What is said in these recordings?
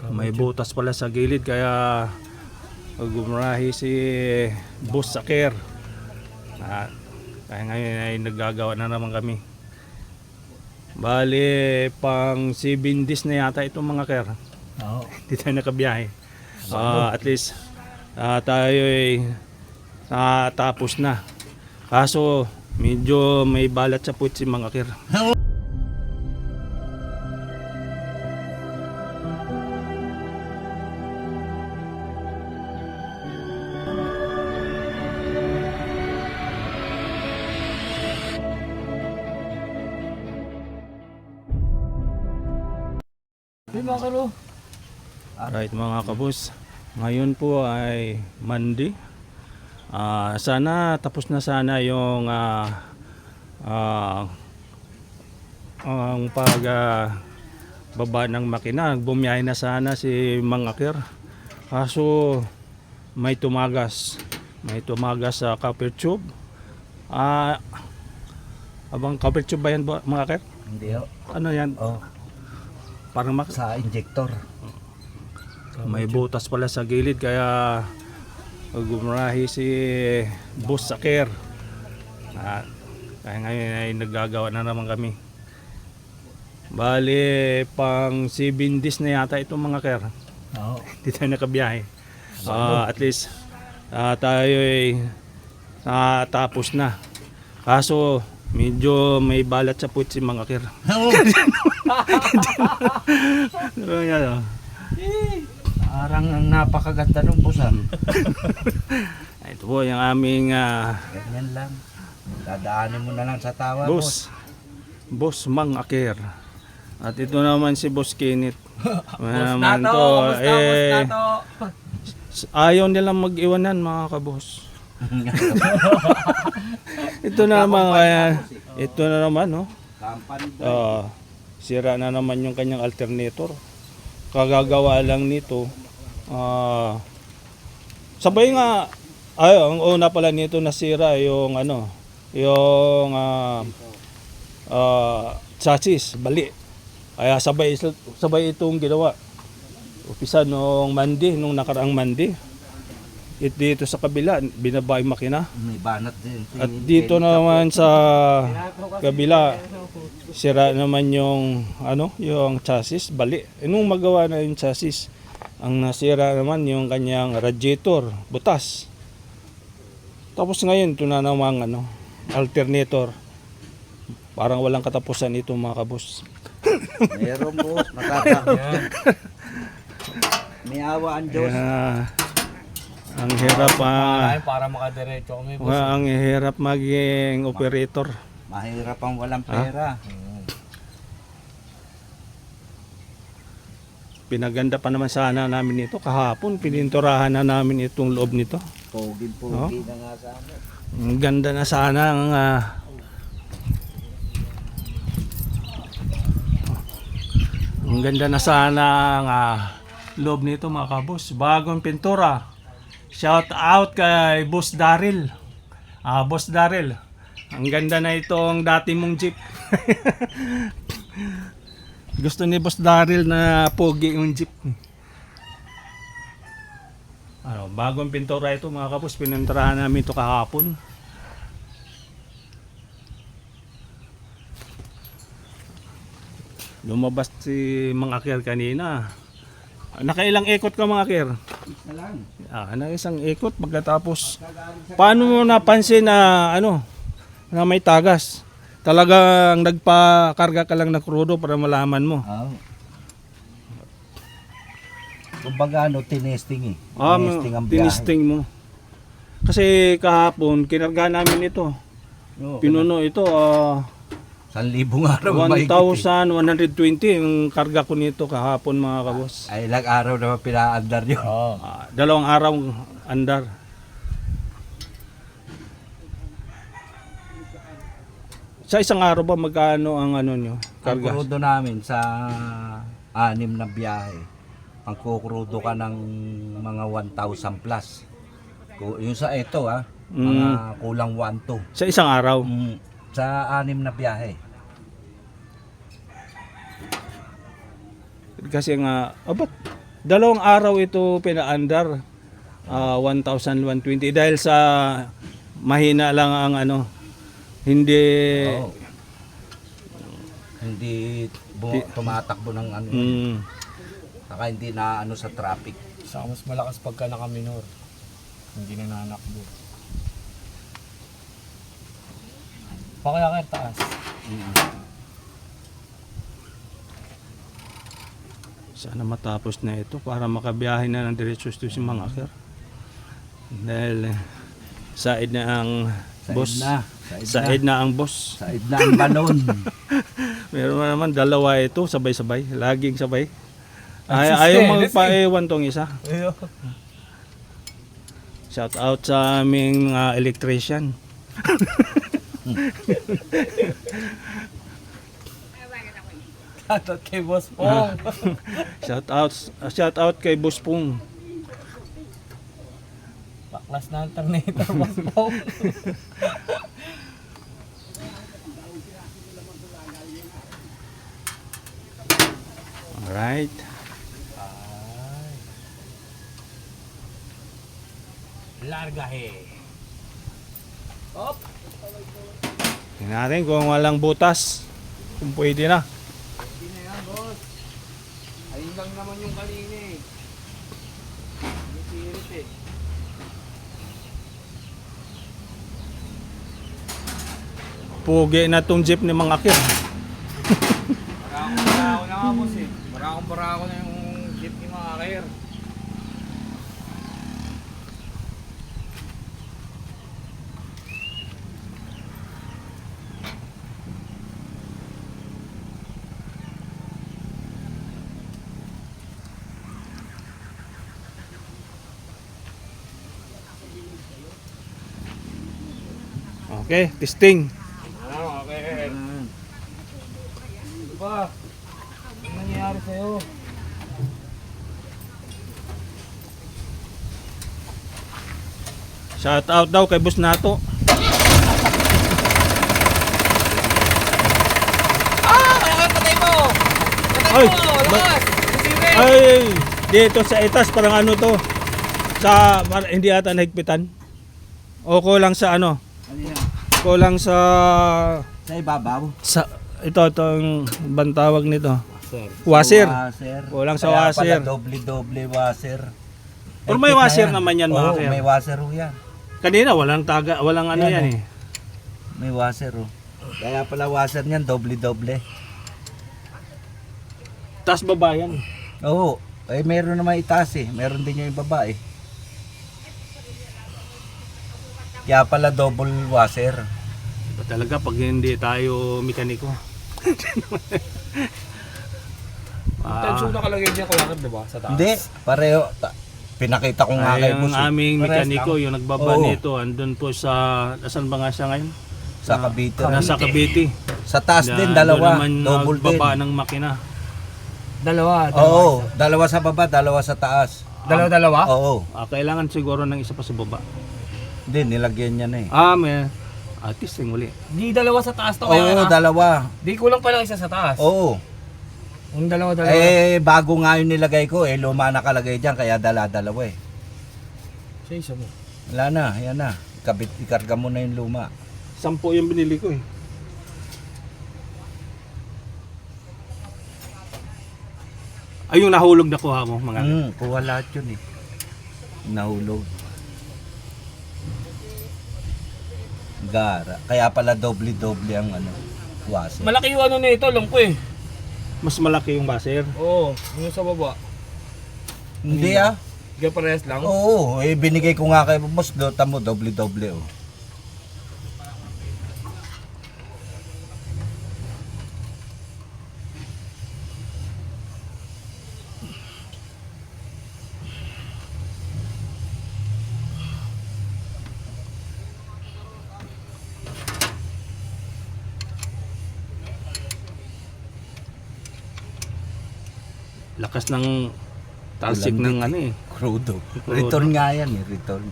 May butas pala sa gilid kaya gumrahi si Boss Saker. Kaya ngayon ay naggagawa na naman kami. Bali pang 7 days na yata itong mga ker. Oo. Hindi tayo nakabiyahe. At least tayo ay natapos na. Kaso medyo may balat sa puwit si mga ker. Alright mga kabus, ngayon po ay Monday. Sana tapos na sana yung ang baba ng makina. Bumiyahe na sana si Mang Akir. Kaso may tumagas sa copper tube. Abang copper tube ba yan Mang Akir? Hindi ho. Ano yan? Oh, Parang sa injector. may butas pala sa gilid kaya gumrahi si Boss Saker. Kaya ngayon ay naggagawa na naman kami. Bali pang 7 days na yata itong mga ker. Oo. Hindi tayo nakabiyahe. At least tayo ay natapos na. Kaso medyo may balat sa puwit si mga ker. Parang ang napakaganda ng busan. Ito po yung aming Ganyan lang. Dadaanin mo na lang sa tawa, Boss Mang Akir. At ito naman si Boss Kenneth. Naman to, ayaw nilang mag-iwanan mga kabos. Ito na naman no. Sira na naman yung kanyang alternator. Kagagawa lang nito. Sabay nga ang una pala nito nasira yung chassis, bali. Kaya sabay itong ginawa. Umpisa nung nakaraang Monday. Dito sa kabila, binaba yung makina. May banat din. At dito naman sa kabila, sira naman yung chassis, bali. Nung magawa na yung chassis, ang nasira naman yung kanyang radiator, butas. Tapos ngayon, ito na naman alternator. Parang walang katapusan ito mga kabus. Meron po, matatakot. May awa ang Diyos. Ang hirap para makadiretso kami. ang hirap maging operator. Mahirap ang walang pera. Pinaganda pa naman sana namin ito kahapon, pininturahan na namin itong loob nito. Pogi na nga sa amin. Ang ganda na sana ang ganda na sana ang loob nito mga kabos. Bagong pintura. Shout out kay Boss Daryl. Boss Daryl. Ang ganda na itong dati mong jeep. Gusto ni Boss Daryl na pogi yung jeep. Bagong pintura ito mga kabos. Pininturahan namin ito kahapon. Lumabas si Mang Akir kanina. Nakailang ikot ka Mang Akir? Isa lang. Isang ikot pagkatapos. Paano mo napansin na na may tagas? Talagang nagpakarga ka lang ng krudo para malaman mo. Oo. Kumbaga tinesting eh. Tinesting ang biyahe. Tinesting mo. Kasi kahapon kinarga namin ito. Pinuno ito 1,000 araw mahigit eh. 1,120 yung karga ko nito kahapon mga kabos. Ay ilang araw naman pinaandar yun. 2 araw andar. Sa isang araw ba magkano ang nyo? Ang Karga? krudo namin sa 6 na biyahe. Ang kukrudo ka ng mga 1,000 plus. Yung sa ito mga kulang 1,2. Sa isang araw? Sa 6 na biyahe. Kasi nga, ba't Dalawang araw ito pinaandar. 1,120 dahil sa mahina lang ang ano. Hindi Oo. Hindi tumatakbo ng ano. mm, Saka hindi na ano sa traffic. Saka mas malakas pagka naka-minor. Hindi na nanakbo. Pakaya taas. sana matapos na ito para makabiyahe na ng diretso to si Mang Aker. Dahil said na ang boss. Said na ang boss. Said na ang balon. Meron naman dalawa ito, sabay-sabay. Laging sabay. Ayaw magpa-ewan tong isa. Shout out sa aming electrician. Tatot kay Boss Pong. Shout out kay Boss Pong. Baklas na ang alternator, Boss Pong. Alright. Largahe. Op. Tingnan natin kung walang butas. Kung pwede na. Hindi na yan, boss. Ayun lang naman yung kanina eh. Hindi sirit eh. Pugi na tong jeep ni Mang Aker. Barako na nga, boss eh. Barako na yung jeep ni mga kair. Okay, testing. Ano, okay. Ano ba? Ano nangyayari sa'yo? Shout out daw kay Boss Nato. Patay mo! Ay, Labas! Sisiri! Ay, dito sa itas parang ano to. Hindi ata nahigpitan. O kulang sa ano? Ano yan? Kulang sa Sa ibabaw. itong bantawag nito. Sir. Washer. Washer. Kulang sa Kaya washer. pala doble washer. Pero may Higpit na washer yan. naman yan, mga Oo, kaya. may washer ho yan. Kanina walang walang ano Yan, yan oh. eh. May washer ho. Kaya pala washer niyan doble. Tas baba yan. Oo. Eh meron naman itaas eh. Meron din yung ibaba eh. Kaya pala double washer. Iba talaga pag hindi tayo mekaniko. Tension nakalagay niya kuya di ba? Sa taas. Hindi, pareho. Pinakita ko nga kay Yung boss. eh. aming Parehas mekaniko, lang. yung nagbaba Oo. nito, andun po sa, asan ba nga siya ngayon? Sa Cavite. Nasa Cavite. Sa taas din, Doon dalawa. naman Double din. nagbaba ng makina. Dalawa. Oo, dalawa sa baba, dalawa sa taas. Dalawa? Oo. Kailangan siguro ng isa pa sa baba. Hindi, nilagyan niya na eh. May artist yung uli. Di dalawa sa taas to Oo, kaya dalawa. Di kulang pa lang isa sa taas. Oo. Yung dalawa. Eh, bago nga yung nilagay ko, eh, luma nakalagay dyan, kaya dala-dalawa eh. Siya isa mo. Wala na, yan na. Ikarga mo na yung luma. 10 yung binili ko eh. Ay, yung nahulog na kuha mo, mga Kuha lahat yun eh. Nahulog. Gara. Kaya pala doble ang ano, washer. Malaki yung ano nito, alam ko eh. mas malaki yung baser. Oo, yung sa baba. Hindi ah. Kaya parehas lang. Oo, eh binigay ko nga kay boss, tamo doble oh. Lakas ng talsik Ulan ng ano eh. Crudo. Return nga yan eh, return.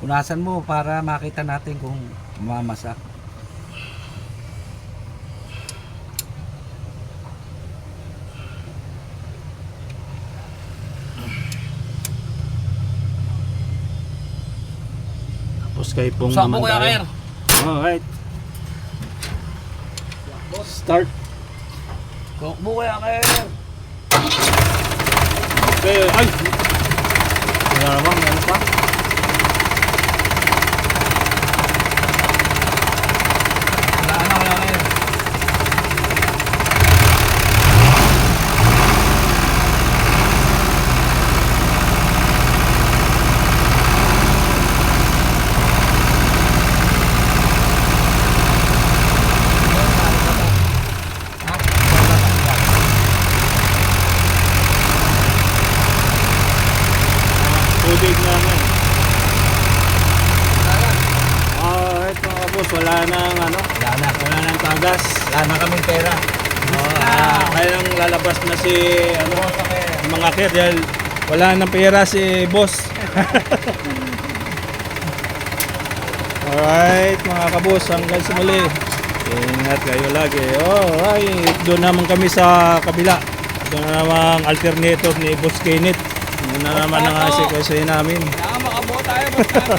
Punasan mo para makita natin kung mamasak. Skypong Saan naman mo, Kuya tayo. Ker? Alright. Start. Tukbo Kuya Ker. Okay, ay! Wala naman, ano pa? Wala na Kuya Ker. Tubig namin. Alright mga kabos, wala nang ano, Wala na. wala nang tagas. Wala na kaming pera. Kaya lang lalabas na si ano, mga kir dahil wala nang pera si boss. Alright mga kabos, hanggang sa muli. Ingat kayo lagi. Alright, doon naman kami sa kabila. Doon na naman alternator ni Boss Kenneth. Yun na naman ang asik namin. Kailangan makabuo tayo, Boss Tato.